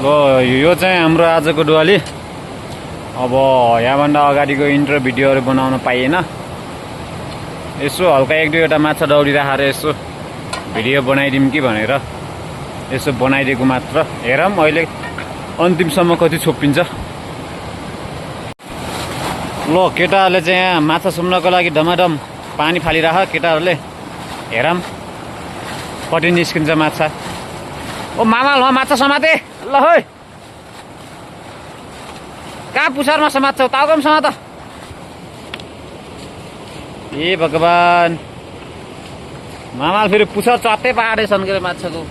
ल यो चाहिँ हाम्रो आजको डुवाली। अब यहाँभन्दा अगाडिको इन्ट्रो भिडियोहरू बनाउन पाइएन। यसो हल्का एक दुईवटा माछा दौडिराखेर यसो भिडियो बनाइदिउँ कि भनेर यसो बनाइदिएको मात्र। हेरौँ अहिले अन्तिमसम्म कति छोपिन्छ। ल केटाहरूले चाहिँ यहाँ माछा सुम्नको लागि धमाधम पानी फालिराख। केटाहरूले हेरौँ कति निस्किन्छ माछा। ओ मामा ल माछा समाते ल है। कहाँ पुछारमा समात्छौ? ताउकोमा समात। ए भगवान्, मामाले फेरि पुछार चट्टै पारेछन् के माछाको।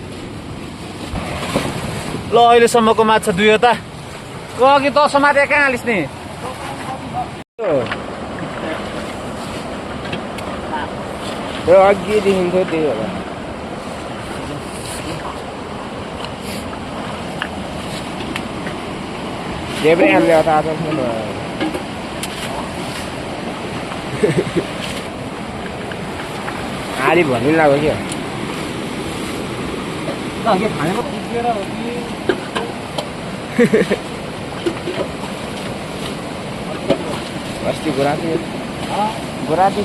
ल अहिलेसम्मको माछा दुईवटा। अघि त समाते कहाँ हालिस् नि? अघि देखिन्थ्यो त्यही होला। देब्रे हामीले अता अता थियो। आली भन्नु लाग्यो क्या। अस्ति गुराती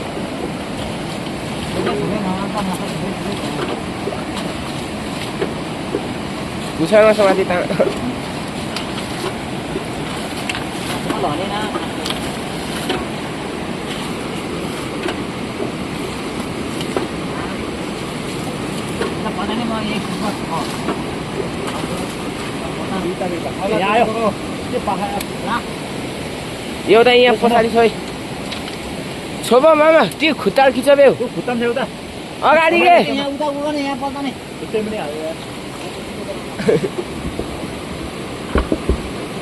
पुछारमा समाति ता एउटा यहाँ पछाडि छ। छोप मामा त्यो खुट्टा खिचबे अगाडि के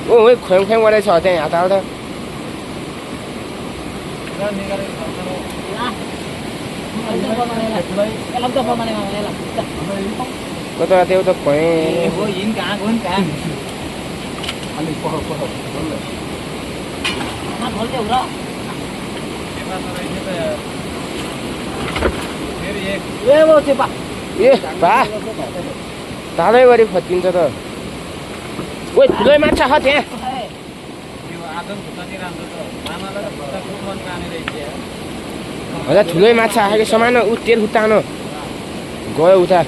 ओ खोइ खोइ गरेछ त्यहाँ हात कता त्यो त खोइ ए बा तालै गरी फर्किन्छ त। ओ ठुलै माछा छ त्यहाँ। हजुर ठुलै माछा आएको समान ऊ तेल उतानो गयो उता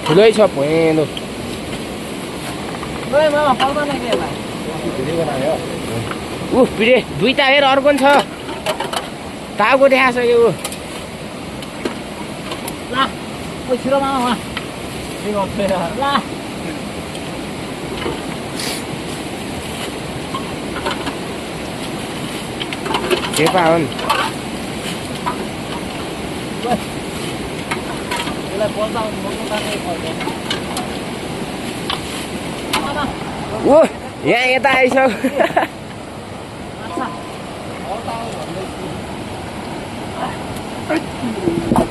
ठुलै छ भएन। ऊ पिडे दुईटा हेर अर्को छ ताउको देखाइसक्यो। ऊ चेपा हो नि। ओ यहाँ यता आइसक्यो।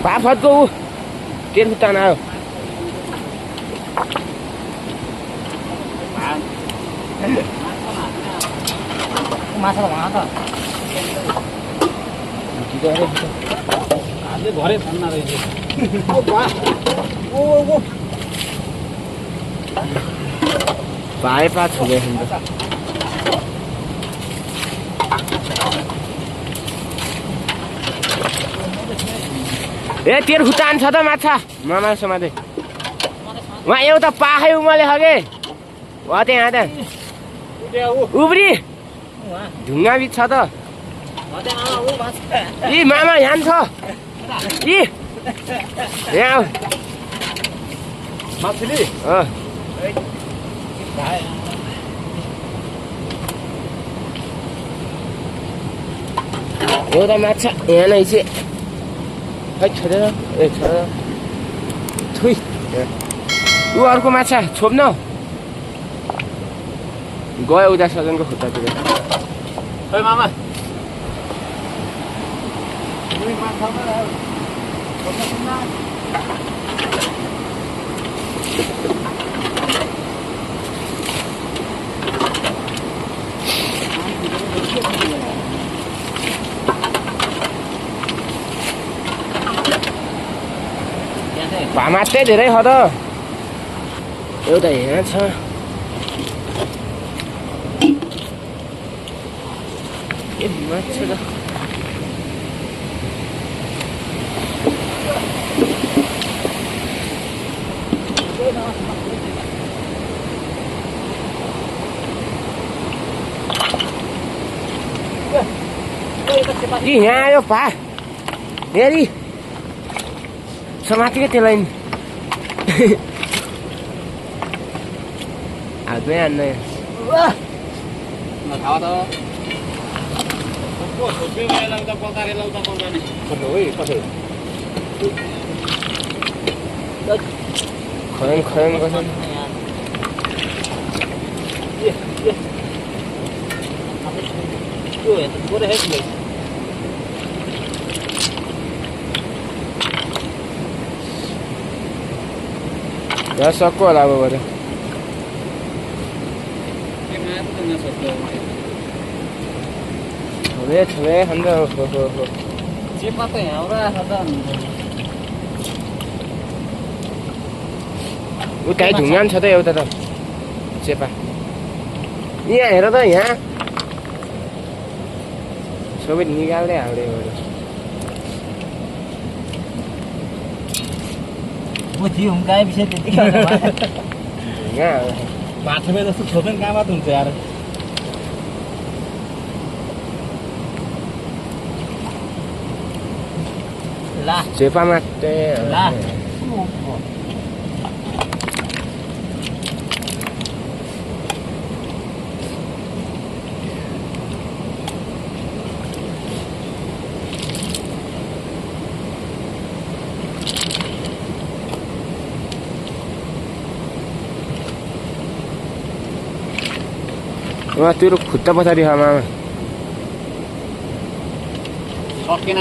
पाफतको ऊ तेल खुट्टान आयो। माछा वहाँ त भरे छन् रहेछ। भाइ पा छुँदै ए तेल खुट्टान छ त माछा मामा समाते। वहाँ एउटा पाखै उमले छ के वा त्यहाँ उब्री ढुङ्गा बिच छ त। यी मामा यहाँ छ यी यहाँ माछली एउटा माछा यहाँ नै चाहिँ खै छोडेर ए छोडेर थुइ ऊ अर्को माछा छोप्न गयो उता सजनको खुट्टातिर। खै मामा भामा चाहिँ धेरै छ त। एउटा यहाँ छ ए माछा त यहाँ आयो पा हेरी समाति क्या त्यसलाई हातमै हान्ने खरन खरन गर्छन् यहाँ सक्को होला अब गरे छोए अन्त चेपा त यहाँ उतै ढुङ्गा पनि छ त एउटा त चेपा यहाँ हेर त यहाँ सबै निकाल्दै हाल्दै गऱ्यो माछामै जस्तो छोप्यो नि कहाँ मात्र हुन्छ यार ला चेपा मात्रै ला तेरो खुट्टा पछाडि छ मामा सकिन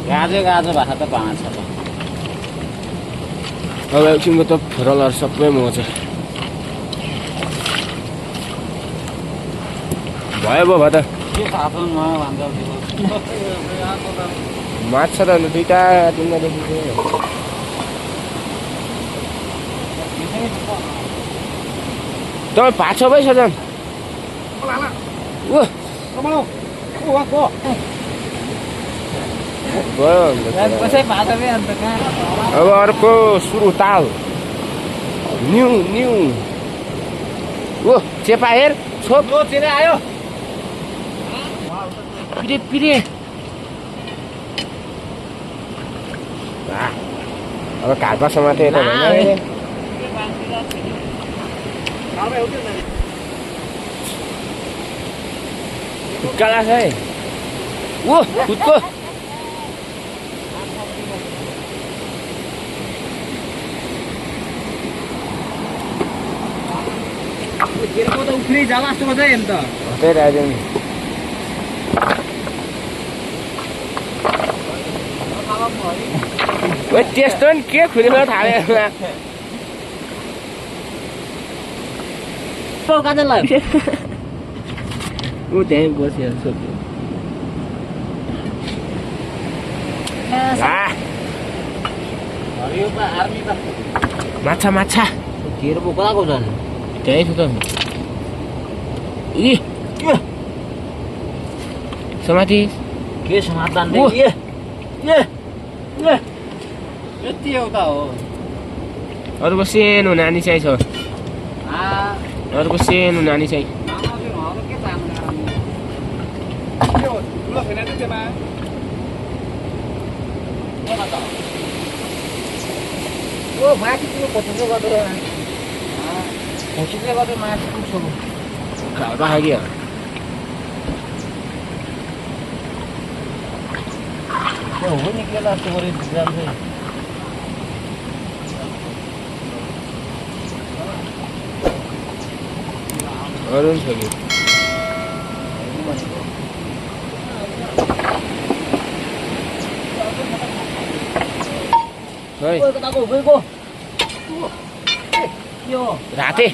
गाजो गाजो भएको त पाँच छ अब एकछिनको त फरलहरू सबै मगाउँछ भयो भयो त के थाहा माछा त दुईटा तिनवटा देखिन्छ तपाईँ भात छ भाइ सजन अब अर्को सुरु ताल न्यू न्यू ओ चेपा हेर छोप आयो पिरे पिरे अब घाटमा समाते यता भएन काला छ है ओ खुदको उफ्री जाला जस्तो मजा हेर्नु त त्यही आइदियो नि त्यस्तो नि के खुलेर थाल्यो ऊ त्यहीँ बसिहाल्छ माछा माछा त्यही छ त इ समाति के समाधान यति एउटा हो अरूको सानो नानी चाहिँ छ अरूको सानो नानी चाहिँ राख्यो हो निक्लेर जस्तो गरी जान्छ अरू पनि छ कि राते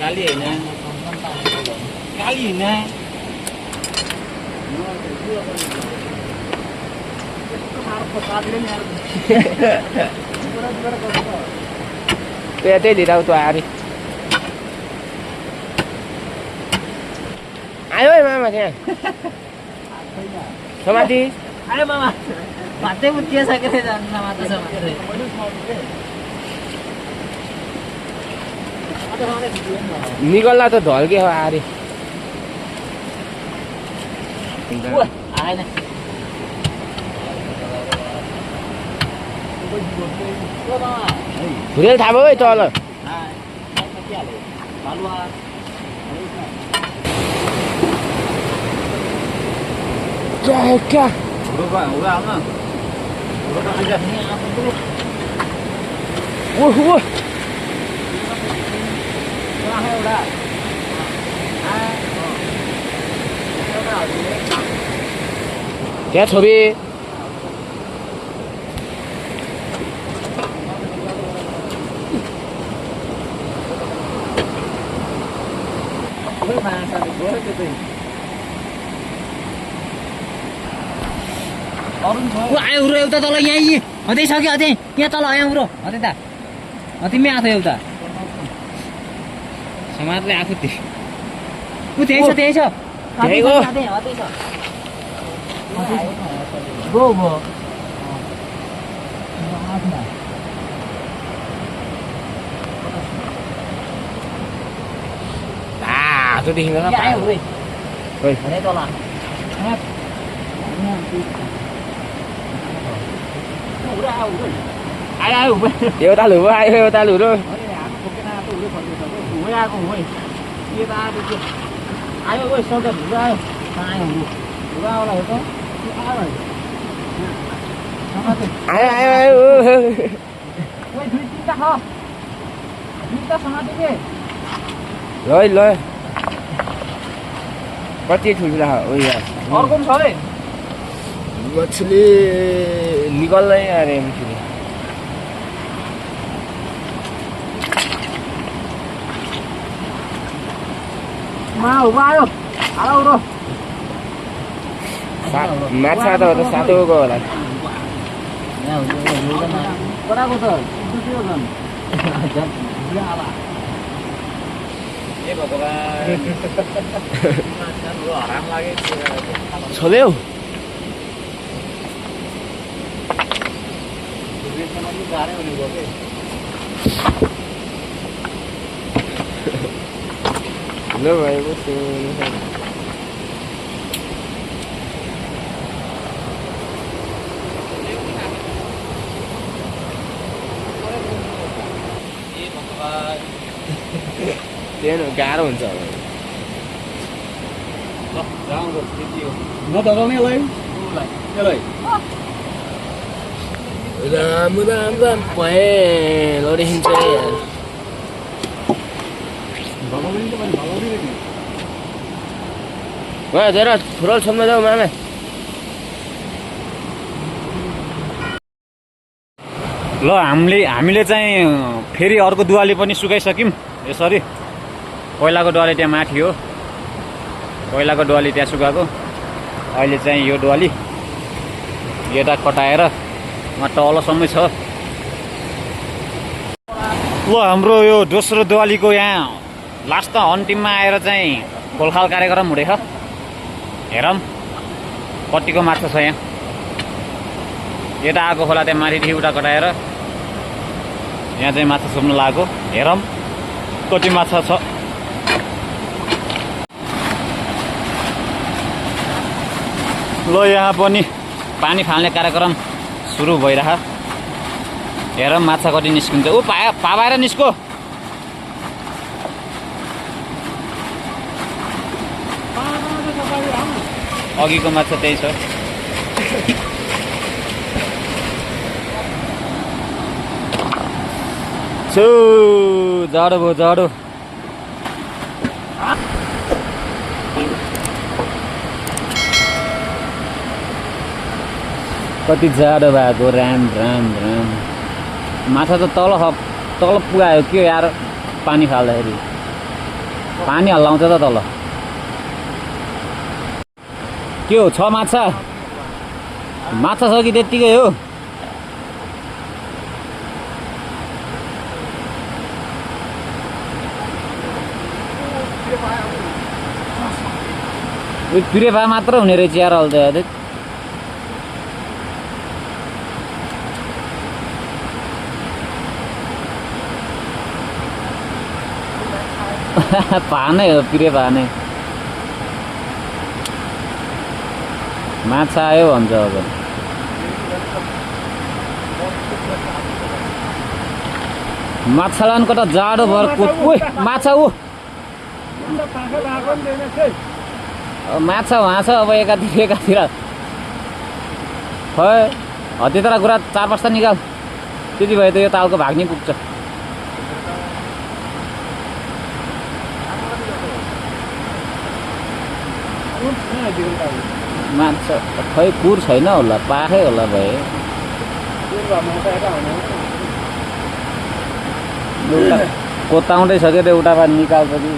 काली होइन काली होइन त्यही लिएर आऊ त आरी आयो है मामा त्यहाँ समाति आयो मामा भातै उठिसकेर जान्न मातासँग निकल्ला त ढल्के हो आरी आएन भुरेल थाहा भयो है तल क्या क्या छोरी आयो उरो एउटा तल यहीँ हतै छ कि अझै यहाँ तल यहाँ उरो हतै त तिमी आएको एउटा समाजले आएको ऊ त्यही छ त्यही छ त्यहीको गो गो हातोदेखि आयो उरो खोइ हतै तल आयो एउटा लुरो आयो एउटा लुरो आयो सौदा ढुलो आयो आयो ढुलो आउला हो त आयो आयो आयो ल ल कति ठुल्ठुला अर्को पनि छ है मछली निकल्दै अरे मछली आयो आयो उरो माछा त सातोको होला बडाको त छोल्यौ ल भएको त्यही गाह्रो हुन्छ राम राम राम पहेँलो देखिन्छ उहाँ हेर फुरल छोड्न जाऊ मामा ल हामीले चाहिँ फेरि अर्को दुवाली पनि सुकाइसक्यौँ यसरी पहिलाको दुवाली त्यहाँ माथि हो पहिलाको दुवाली त्यहाँ सुकाएको अहिले चाहिँ यो दुवाली यता कटाएर वहाँ तलसम्मै छ ल हाम्रो यो दोस्रो दुवालीको यहाँ लास्ट अन्तिममा आएर चाहिँ खोलखाल कार्यक्रम हुँदैछ हेरौँ कतिको माछा छ यहाँ यता आएको खोला त्यहाँ माथिदेखि उता कटाएर यहाँ चाहिँ माछा सोध्नु लागेको हेरौँ कति माछा छ ल यहाँ पनि पानी फाल्ने कार्यक्रम सुरु भइरह हेरौँ माछा कति निस्किन्छ ऊ पाएर निस्को अघिको माछा त्यही छ जाडो भयो जाडो कति जाडो भएको राम राम राम माछा त तल पुगायो के यार पानी फाल्दाखेरि पानी हल्लाउँछ त तल के हो छ माछा छ कि त्यत्तिकै हो पिरे भए मात्र हुने रहेछ यार अहिले पानै हो पिरे पानै माछा आयो भन्छ अब माछालाई कता जाडो भएर माछा माछा वहाँ छ अब एकातिर खै त्यत्र कुरा 4-5 ता निकाल त्यति भए त यो तालको भाग नि पुग्छ माछा खै कुर छैन होला पाखै होला भए कोताउँदै छ के एउटा बार निकाल्छ कि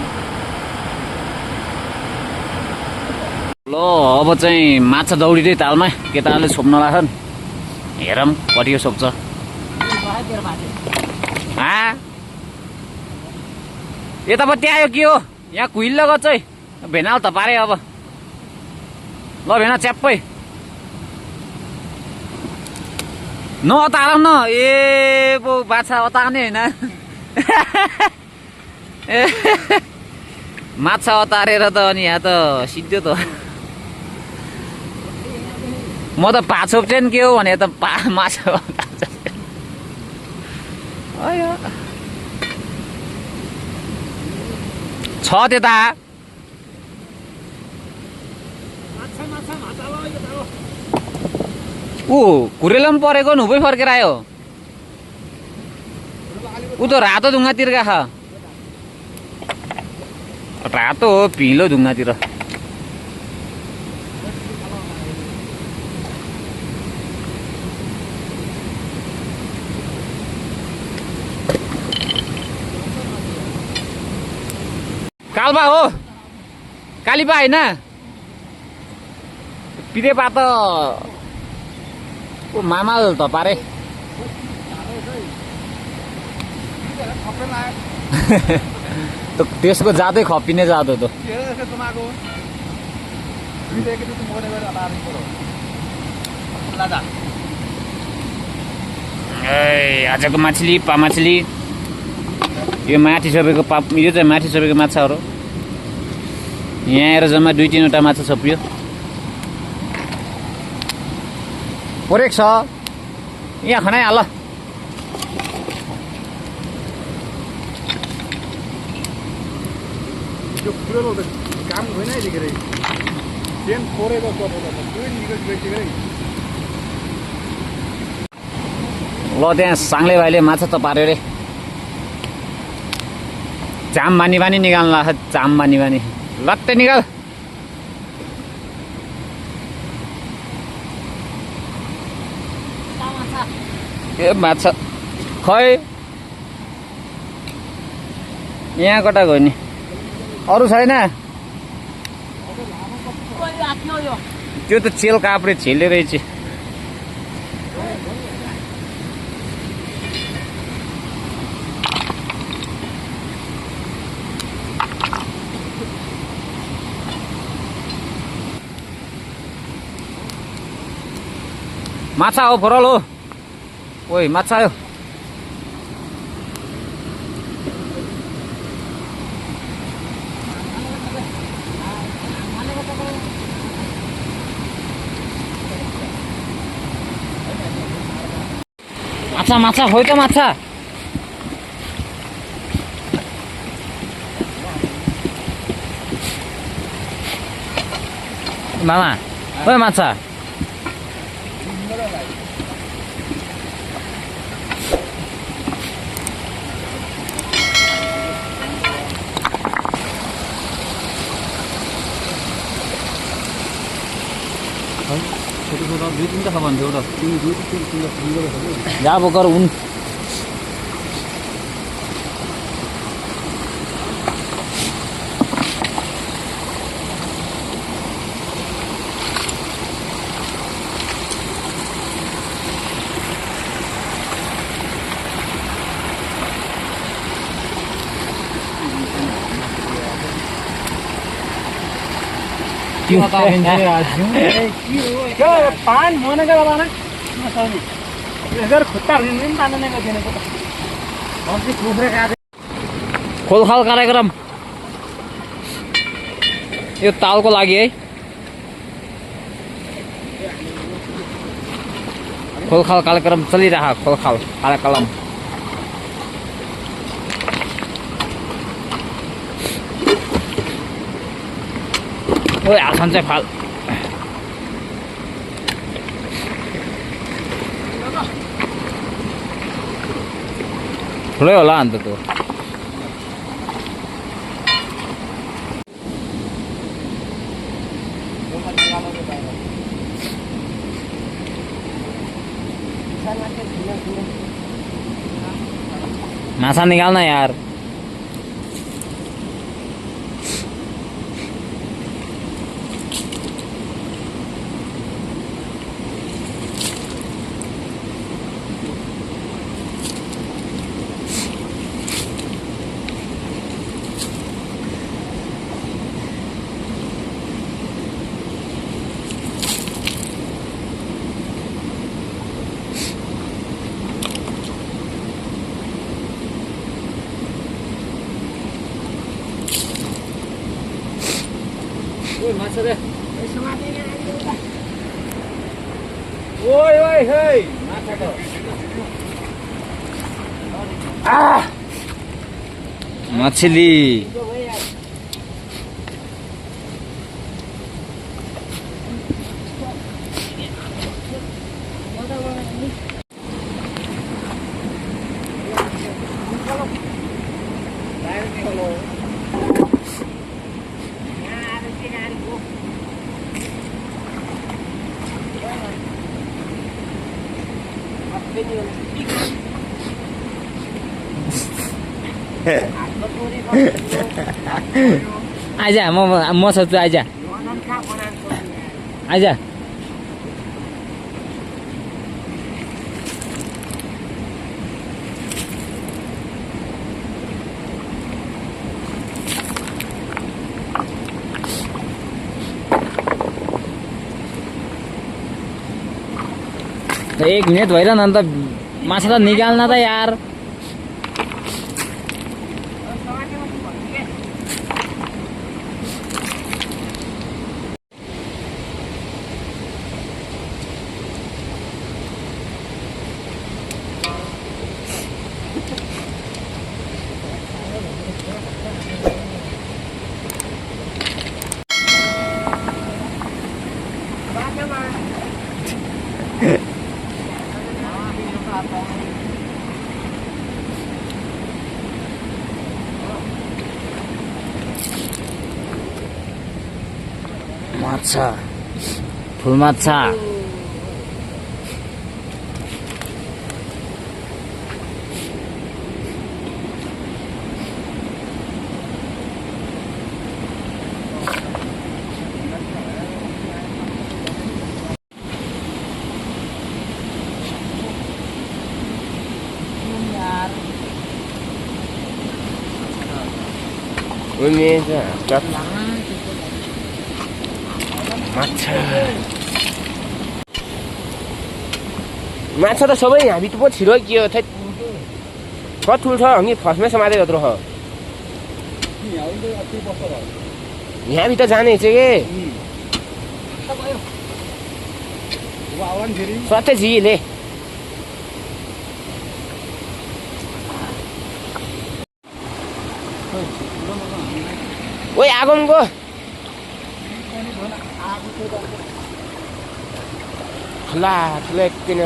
ल अब चाहिँ माछा दौडिँदै तालमा केटाले छोप्न लाग्छन् हेरौँ कतिको छोप्छ यतापट्टि आयो के हो यहाँ कुहिल गछ है भेनाल त पारे अब ल भेना च्याप्पै नअतारौँ न ए पो बाछा अतार्ने होइन माछा अतारेर त अनि यहाँ त सिद्धो त म त छोप्छेन के हो भने त माछा अतार्छ छ त्यता कुरेलो पनि परेको नुबै फर्केर आयो ऊ त रातो ढुङ्गातिर गएछ रातो हो पिलो ढुङ्गातिर कालबा हो कालीपा होइन पिरेपा त मामाल त पारे त्यसको जातै खपिने जात हो त आजको मछली पा मछली यो माथि सबैको यो चाहिँ माथि सबैको माछाहरू यहाँ आएर जम्मा 2-3वटा माछा छोपियो परेक छ यहाँ खनाइ हाल ल त्यहाँ साङ्ले भाइले माछा त पार्यो रे चाम बानी बानी निकाल्नु लाग्छ चाम बानी बानी लट्टै निकाल ए माछा खै यहाँ कता गयो नि अरू छैन त्यो त चेल काप्रे छेले रहेछ माछा हो फरल हो ओइ माछा आयो माछा माछा होइ त माछा मामा ओइ माछा दुई-तीनटा छ भन्थ्यो र जा बोकर हुन् पान मनेको बाना नसर्ने यसर खुट्टा हिँड्ने पनि तान्ने गर्दैन बस्ती खुफ्रे खाँदै खोलखाल कार्यक्रम यो तालको लागि है खोलखाल कार्यक्रम चलिरहेको खोलखाल कार्यक्रम ओइ हाल्छन् चाहिँ फाल ठुलै होला अन्त त्यो माछा निकाल्न यार माछा दे ओइ ओइ हे माछा त मछली आइज म सोध्छु आइज आइज एक मिनट भइरहन अन्त माछा त निकाल्न त यार माछा फुल माछा माछा त सबै यहाँभित्र पो छिरो के हो थै ठुलो छ हामी फर्स्टमै समाते यत्रो छ यहाँभित्र जाने चाहिँ के सत्य झिले ओइ आगमको ठुला ठुला किन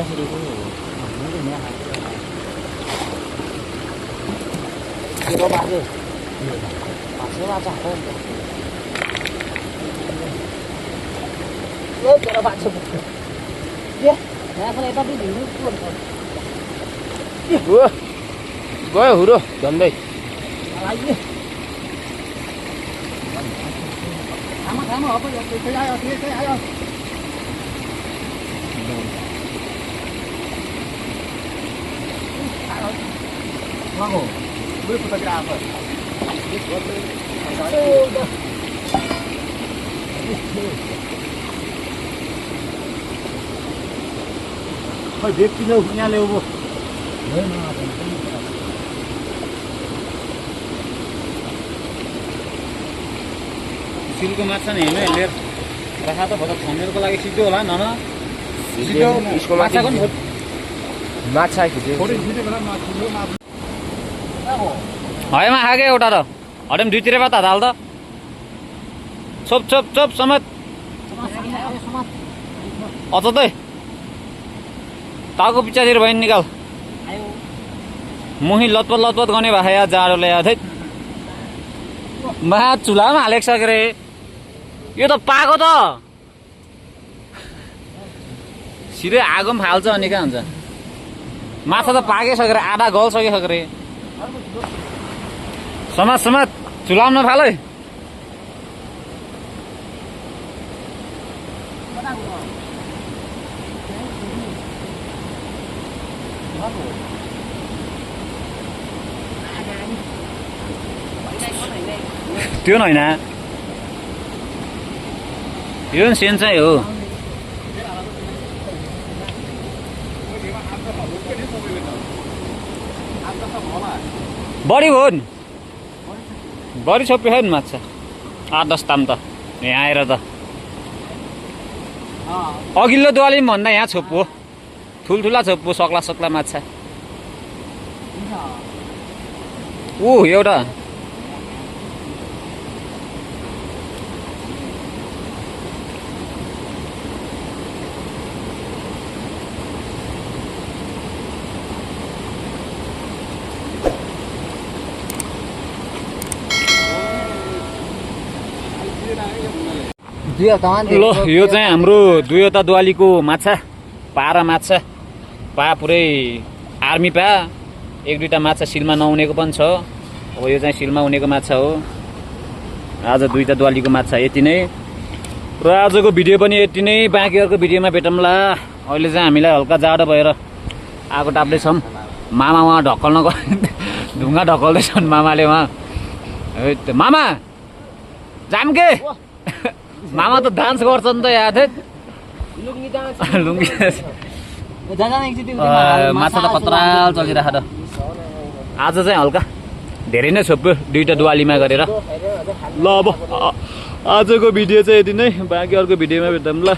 गयो हुरो झन्डै खै भेट किलो यहाँ ल्याऊ सिलको माछा नि हेर्नु लिएर राखा त भएर थमेलको लागि सिधो होला न सिधो यसको माछाको नि माछा खिच्यो हयमा खाके एउटा त हटेम दुईतिर बात हाल त छोप छोप छोप समेत अचतै ताको पिछातिर भयो निकाल मुही लतपत लतपत गर्ने भए या जाडोले या थै मा चुलामा हालेको छ के रे यो त पाको त सिधै आगोमा फाल्छ अनि कहाँ हुन्छ माछा त पाकिसक्यो आधा गल्सकिसक्यो रे समाज समाज चुलाउन नफाल है त्यो होइन यो नि सेन चाहिँ हो बढी हो नि बढी छोप्यो नि माछा 8-10 ताम त यहाँ आएर त अघिल्लो दुवाली पनि भन्दा यहाँ छोप्यो ठुल्ठुला छोप्यो सक्ला सक्ला माछा एउटा ल यो चाहिँ हाम्रो दुईवटा दुवालीको माछा पारा माछा पा पुरै आर्मी पा एक दुईवटा माछा सिलमा नहुनेको पनि छ अब यो चाहिँ सिलमा हुनेको माछा हो आज दुईवटा दुवालीको माछा यति नै र आजको भिडियो पनि यति नै बाँकी अर्को भिडियोमा भेटौँला अहिले चाहिँ हामीलाई हल्का जाडो भएर आगो टाप्दैछौँ मामा उहाँ ढकल्न ढुङ्गा ढकल्दैछन् मामाले उहाँ मामा जाम के मामा त डान्स गर्छन् त याद लुङ्गी माछा त खतराल चलिरहेको त आज चाहिँ हल्का धेरै नै छोप्यो दुईवटा दुवालीमा गरेर ल अब आजको भिडियो चाहिँ यति नै बाँकी अर्को भिडियोमा भेटौँ ल।